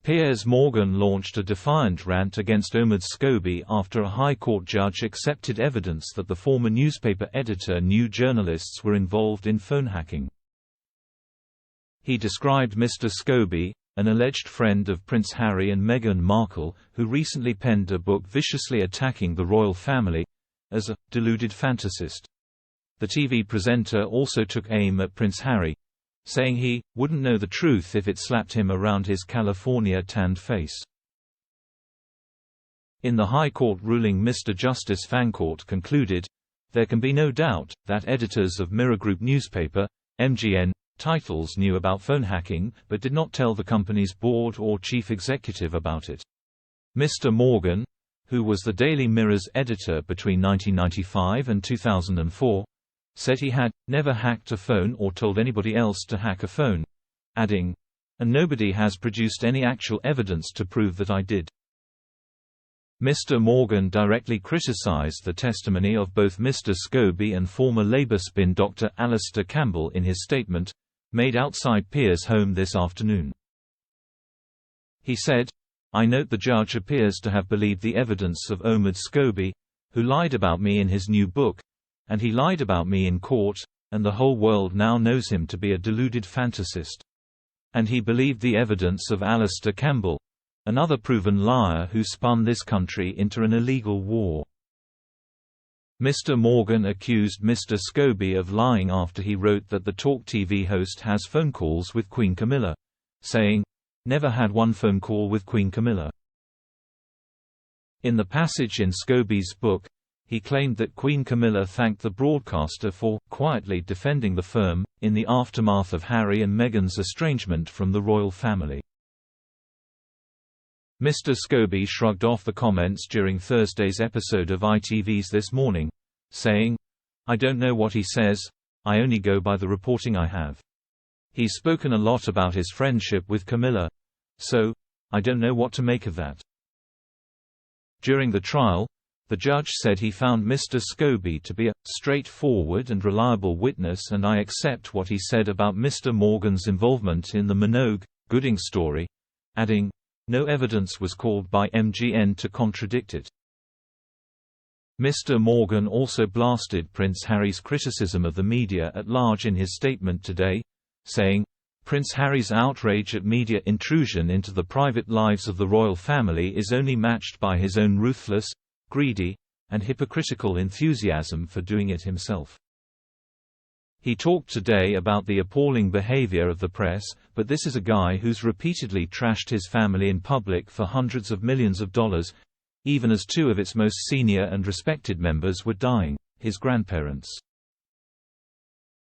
Piers Morgan launched a defiant rant against Omid Scobie after a High Court judge accepted evidence that the former newspaper editor knew journalists were involved in phone hacking. He described Mr. Scobie, an alleged friend of Prince Harry and Meghan Markle, who recently penned a book viciously attacking the royal family, as a deluded fantasist. The TV presenter also took aim at Prince Harry, saying he wouldn't know the truth if it slapped him around his California tanned face. In the High Court ruling, Mr. Justice Fancourt concluded, "There can be no doubt that editors of Mirror Group newspaper, MGN, titles knew about phone hacking, but did not tell the company's board or chief executive about it." Mr. Morgan, who was the Daily Mirror's editor between 1995 and 2004, said he had never hacked a phone or told anybody else to hack a phone, adding, "And nobody has produced any actual evidence to prove that I did." Mr. Morgan directly criticized the testimony of both Mr. Scobie and former Labour spin Dr. Alistair Campbell in his statement, made outside Piers' home this afternoon. He said, "I note the judge appears to have believed the evidence of Omid Scobie, who lied about me in his new book, and he lied about me in court, and the whole world now knows him to be a deluded fantasist. And he believed the evidence of Alistair Campbell, another proven liar who spun this country into an illegal war." Mr. Morgan accused Mr. Scobie of lying after he wrote that the Talk TV host has phone calls with Queen Camilla, saying, "Never had one phone call with Queen Camilla." In the passage in Scobie's book, he claimed that Queen Camilla thanked the broadcaster for quietly defending the firm in the aftermath of Harry and Meghan's estrangement from the royal family. Mr. Scobie shrugged off the comments during Thursday's episode of ITV's This Morning, saying, "I don't know what he says, I only go by the reporting I have. He's spoken a lot about his friendship with Camilla, so I don't know what to make of that." During the trial, the judge said he found Mr. Scobie to be a straightforward and reliable witness, and I accept what he said about Mr. Morgan's involvement in the Minogue Gooding story, adding, "No evidence was called by MGN to contradict it." Mr. Morgan also blasted Prince Harry's criticism of the media at large in his statement today, saying, "Prince Harry's outrage at media intrusion into the private lives of the royal family is only matched by his own ruthless, greedy, and hypocritical enthusiasm for doing it himself." He talked today about the appalling behavior of the press, but this is a guy who's repeatedly trashed his family in public for hundreds of millions of dollars, even as two of its most senior and respected members were dying, his grandparents.